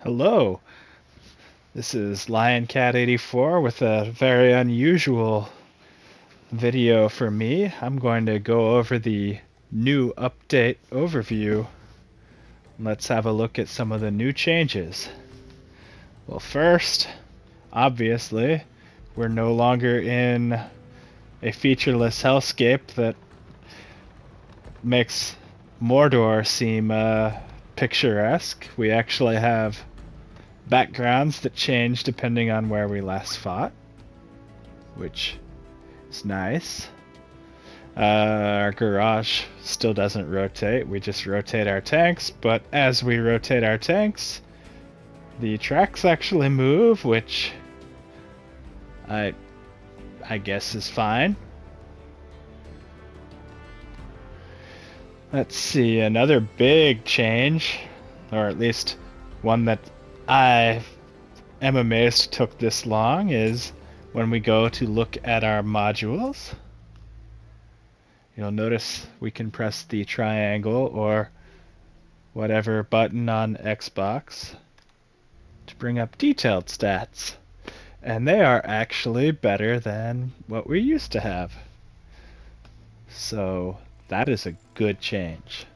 Hello, this is LionCat84 with a very unusual video for me. I'm going to go over the new update overview. Let's have a look at some of the new changes. Well, first, obviously, we're no longer in a featureless hellscape that makes Mordor seem picturesque. We actually have backgrounds that change depending on where we last fought, which is nice. Our garage still doesn't rotate. We just rotate our tanks, but as we rotate our tanks, the tracks actually move, which I guess is fine. Let's see, another big change, or at least one that I am amazed took this long, is when we go to look at our modules. You'll notice we can press the triangle or whatever button on Xbox to bring up detailed stats. And they are actually better than what we used to have. So that is a good change.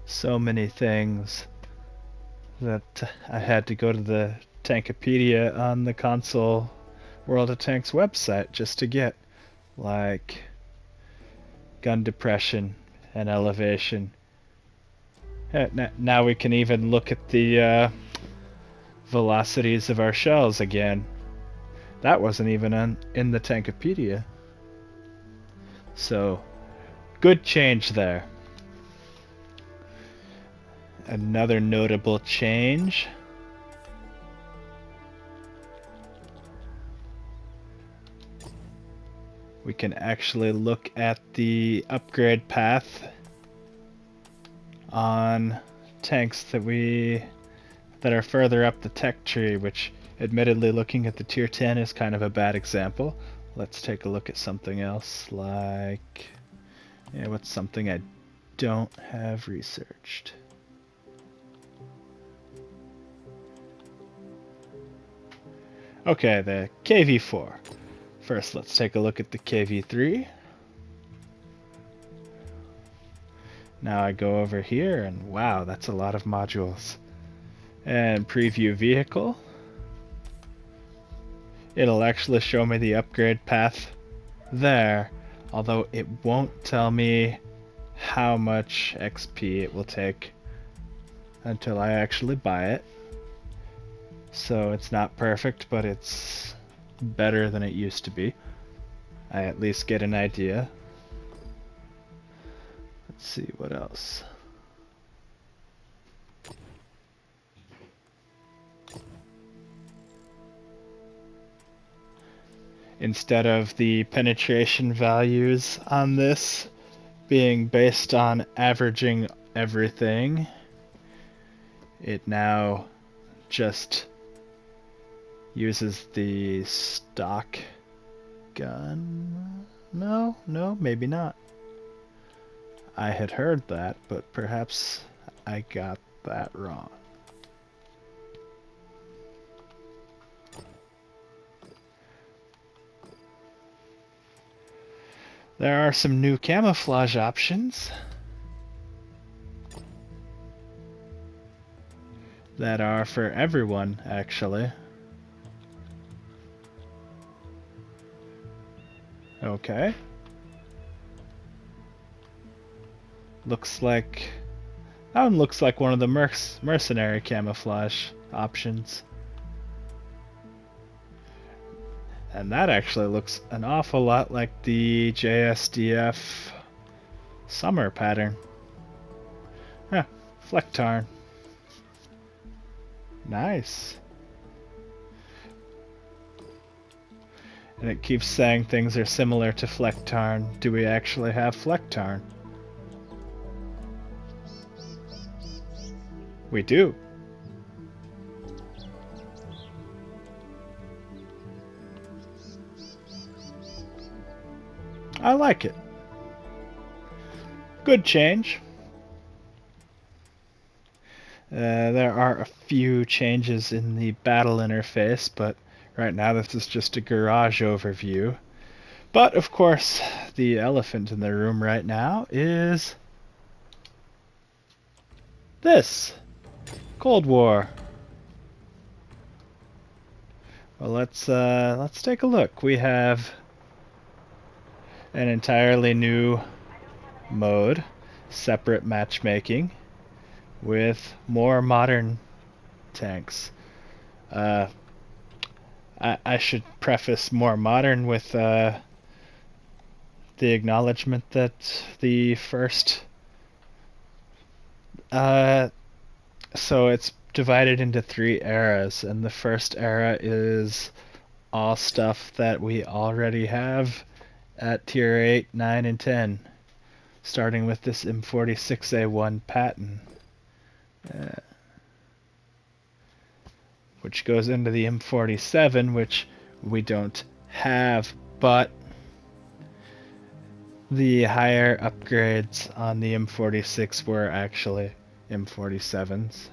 So many things that I had to go to the Tankopedia on the console World of Tanks website just to get, like gun depression and elevation. Now we can even look at the velocities of our shells again. That wasn't even in the Tankopedia. So, good change there. Another notable change. We can actually look at the upgrade path on tanks that are further up the tech tree, which admittedly looking at the tier 10 is kind of a bad example. Let's take a look at something else, like what's something I don't have researched. Okay, the KV4. First, let's take a look at the KV3. Now I go over here, and wow, that's a lot of modules. And preview vehicle. It'll actually show me the upgrade path there, although it won't tell me how much XP it will take until I actually buy it. So it's not perfect, but it's better than it used to be. I at least get an idea. Let's see what else. Instead of the penetration values on this being based on averaging everything, it now just uses the stock gun. No, maybe not. I had heard that, but perhaps I got that wrong. There are some new camouflage options that are for everyone, actually. Okay. Looks like... that one looks like one of the mercenary camouflage options. And that actually looks an awful lot like the JSDF summer pattern. Huh, Flecktarn. Nice. And it keeps saying things are similar to Flecktarn. Do we actually have Flecktarn? We do. I like it. Good change. There are a few changes in the battle interface, but right now this is just a garage overview. But of course, the elephant in the room right now is this Cold War. Well, let's take a look. We have an entirely new mode, separate matchmaking, with more modern tanks. I should preface more modern with the acknowledgement that the first so it's divided into 3 eras, and the first era is all stuff that we already have at tier 8, 9, and 10, starting with this M46A1 Patton, which goes into the M47, which we don't have, but the higher upgrades on the M46 were actually M47s.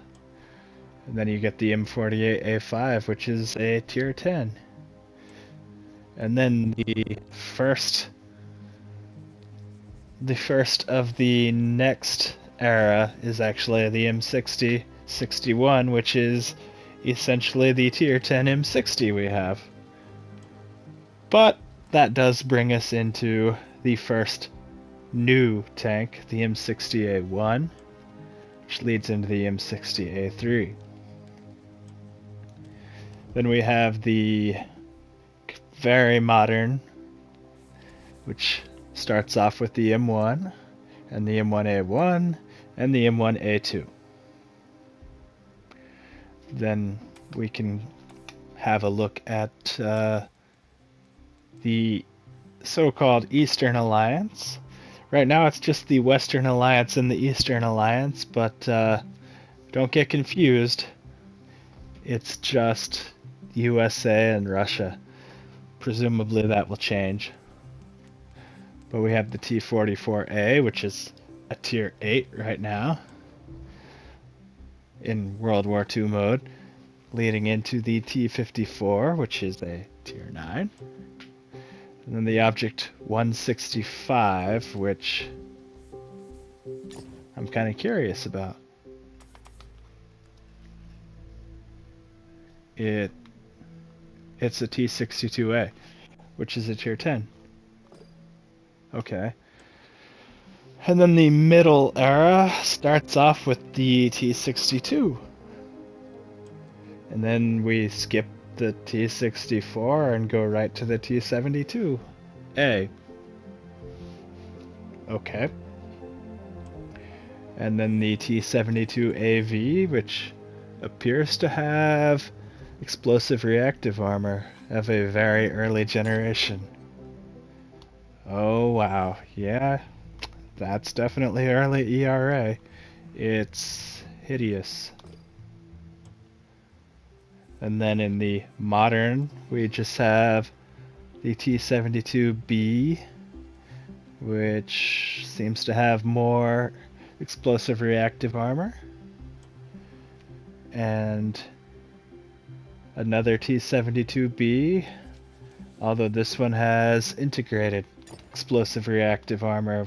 And then you get the M48A5, which is a tier 10. And then the first of the next era is actually the M60-61, which is essentially the tier 10 M60 we have. But that does bring us into the first new tank, the M60A1, which leads into the M60A3. Then we have the very modern, which starts off with the M1, and the M1A1, and the M1A2. Then we can have a look at the so-called Eastern Alliance. Right now it's just the Western Alliance and the Eastern Alliance, but don't get confused. It's just USA and Russia. Presumably that will change. But we have the T-44A, which is a tier 8 right now in World War II mode, leading into the T-54, which is a tier 9. And then the Object 165, which I'm kind of curious about. It's a T-62A, which is a tier 10. Okay. And then the middle era starts off with the T-62. And then we skip the T-64 and go right to the T-72A. Okay. And then the T-72AV, which appears to have explosive reactive armor of a very early generation. Oh wow, yeah, that's definitely early ERA. It's hideous. And then in the modern, we just have the T-72B, which seems to have more explosive reactive armor. And another T-72B, although this one has integrated explosive reactive armor,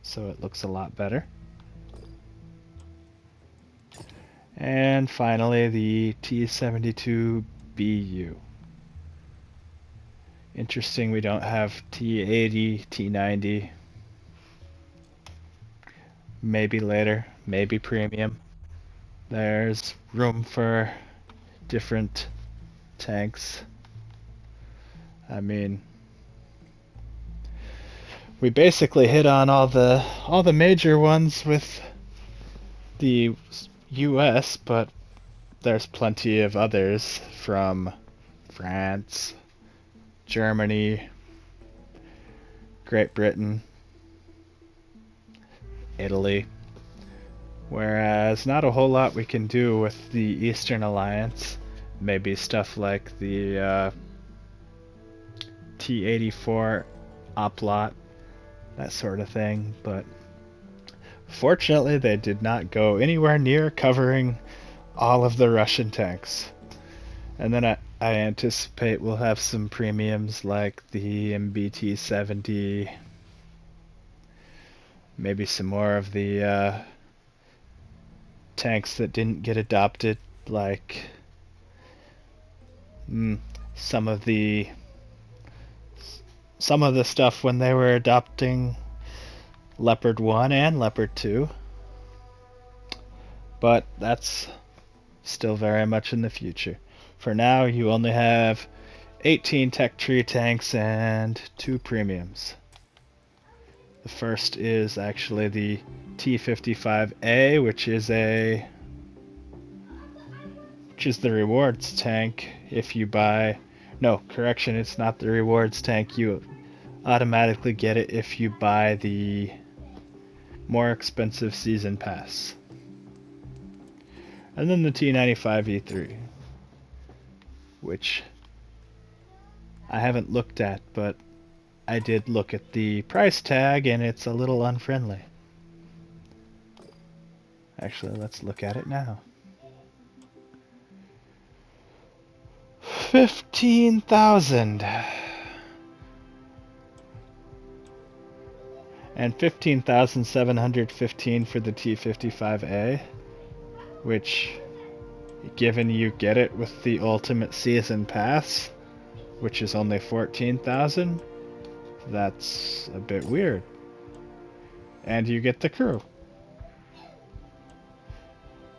so it looks a lot better. And finally, the T-72BU. Interesting, we don't have T-80, T-90. Maybe later, maybe premium. There's room for different tanks. I mean, we basically hit on all the major ones with the US, but there's plenty of others from France, Germany, Great Britain, Italy. Whereas not a whole lot we can do with the Eastern Alliance. Maybe stuff like the T-84 Oplot, that sort of thing, but fortunately they did not go anywhere near covering all of the Russian tanks. And then I anticipate we'll have some premiums like the MBT-70, maybe some more of the tanks that didn't get adopted, like some of the stuff when they were adopting Leopard 1 and Leopard 2. But that's still very much in the future. For now, you only have 18 Tech Tree tanks and 2 premiums. The first is actually the T-55A, which is the rewards tank if you buy... No, correction, it's not the rewards tank. You automatically get it if you buy the more expensive season pass. And then the T-95E3, which I haven't looked at, but I did look at the price tag and it's a little unfriendly. Actually, let's look at it now. 15,000 and 15,715 for the T-55A, which, given you get it with the ultimate season pass, which is only 14,000, that's a bit weird. And you get the crew.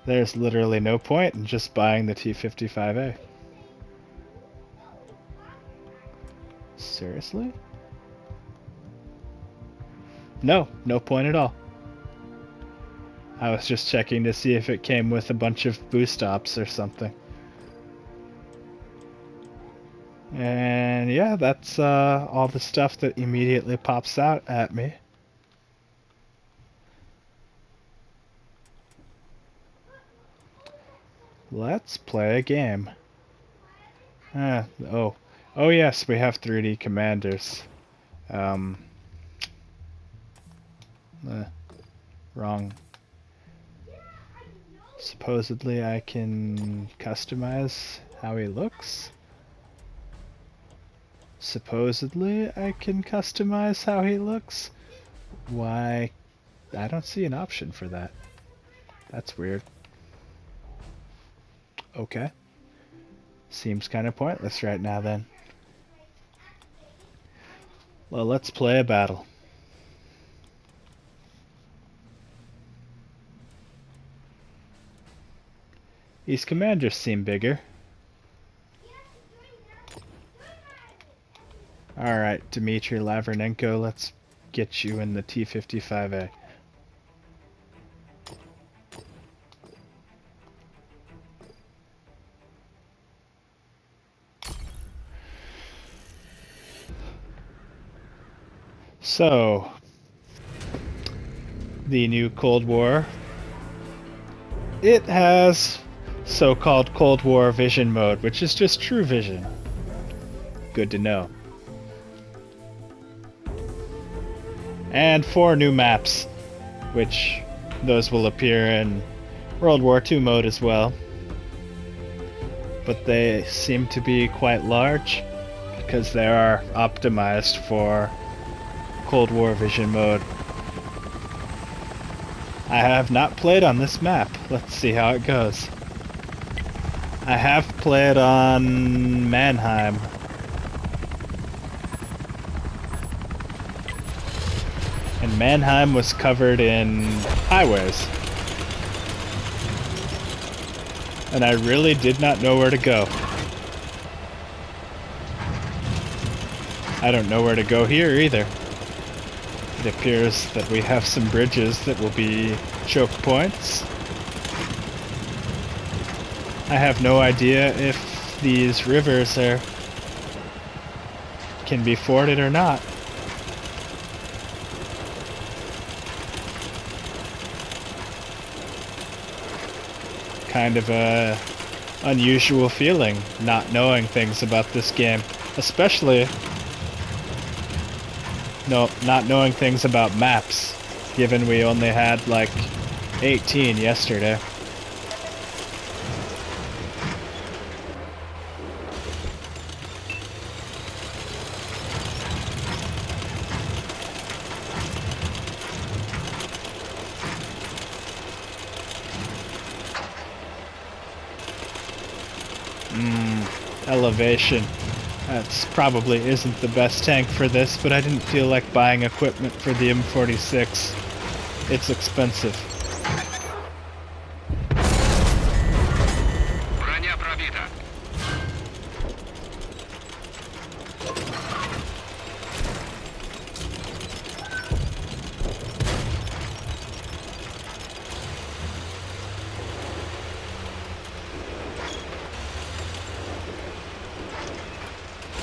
There's literally no point in just buying the T-55A. Seriously? No point at all. I was just checking to see if it came with a bunch of boost ops or something. And yeah, that's all the stuff that immediately pops out at me. Let's play a game. Oh yes, we have 3D commanders. Wrong. Supposedly I can customize how he looks. Why? I don't see an option for that. That's weird. Okay. Seems kind of pointless right now then. Well, let's play a battle. These commanders seem bigger. Alright, Dmitry Lavernenko, let's get you in the T-55A. So, the new Cold War, it has so-called Cold War vision mode, which is just true vision. Good to know. And 4 new maps, which those will appear in World War II mode as well. But they seem to be quite large because they are optimized for Cold War vision mode. I have not played on this map. Let's see how it goes. I have played on Mannheim. And Mannheim was covered in highways. And I really did not know where to go. I don't know where to go here either. It appears that we have some bridges that will be choke points. I have no idea if these rivers can be forded or not. Kind of a unusual feeling, not knowing things about this game, especially not knowing things about maps, given we only had like 18 yesterday. elevation. That's probably isn't the best tank for this, but I didn't feel like buying equipment for the M46. It's expensive. Броня пробита.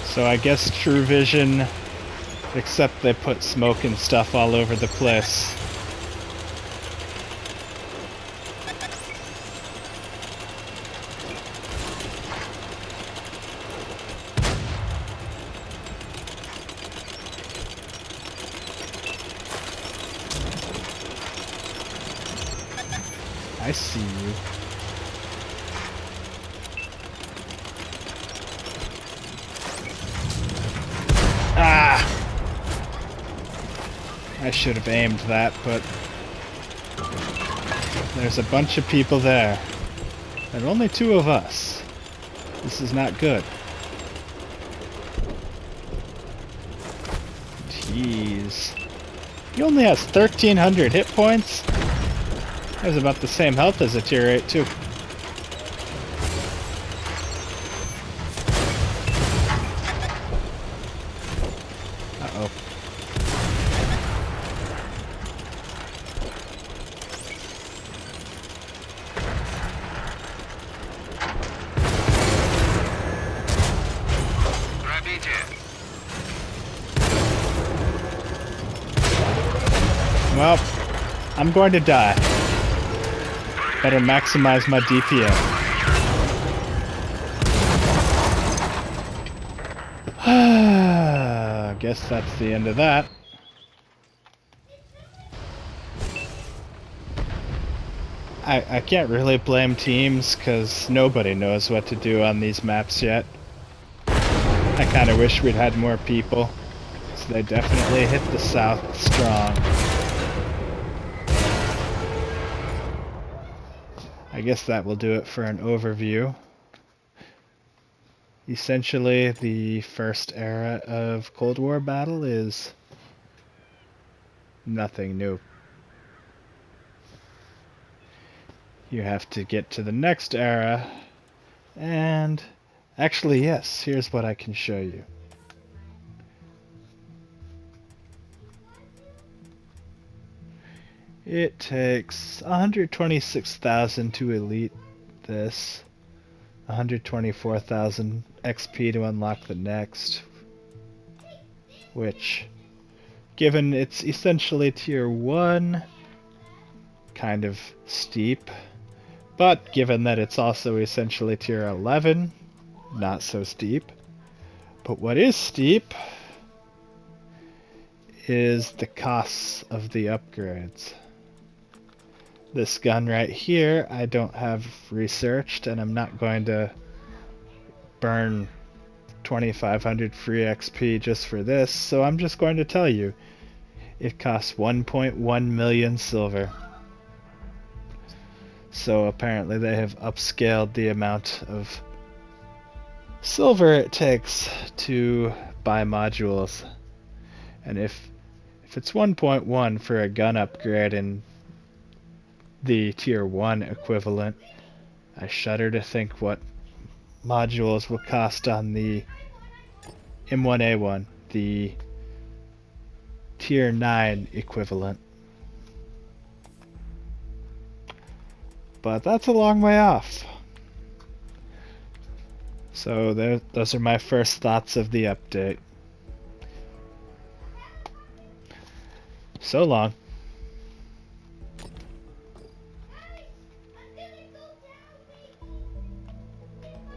So I guess True Vision, except they put smoke and stuff all over the place. I see you. Ah! I should have aimed that, but there's a bunch of people there. And only 2 of us. This is not good. Jeez. He only has 1,300 hit points? He has about the same health as a tier 8 too. Uh-oh. Пробитие. Well, I'm going to die. Better maximize my DPM. I guess that's the end of that. I can't really blame teams because nobody knows what to do on these maps yet. I kind of wish we'd had more people. So they definitely hit the south strong. I guess that will do it for an overview. Essentially, the first era of Cold War battle is nothing new. You have to get to the next era, and actually, yes, here's what I can show you. It takes 126,000 to elite this, 124,000 XP to unlock the next, which, given it's essentially tier 1, kind of steep, but given that it's also essentially tier 11, not so steep. But what is steep is the costs of the upgrades. This gun right here, I don't have researched, and I'm not going to burn 2,500 free XP just for this, so I'm just going to tell you, it costs 1.1 million silver. So apparently they have upscaled the amount of silver it takes to buy modules. And if it's 1.1 for a gun upgrade and the tier 1 equivalent, I shudder to think what modules will cost on the M1A1, the tier 9 equivalent. But that's a long way off. So those are my first thoughts of the update. So long.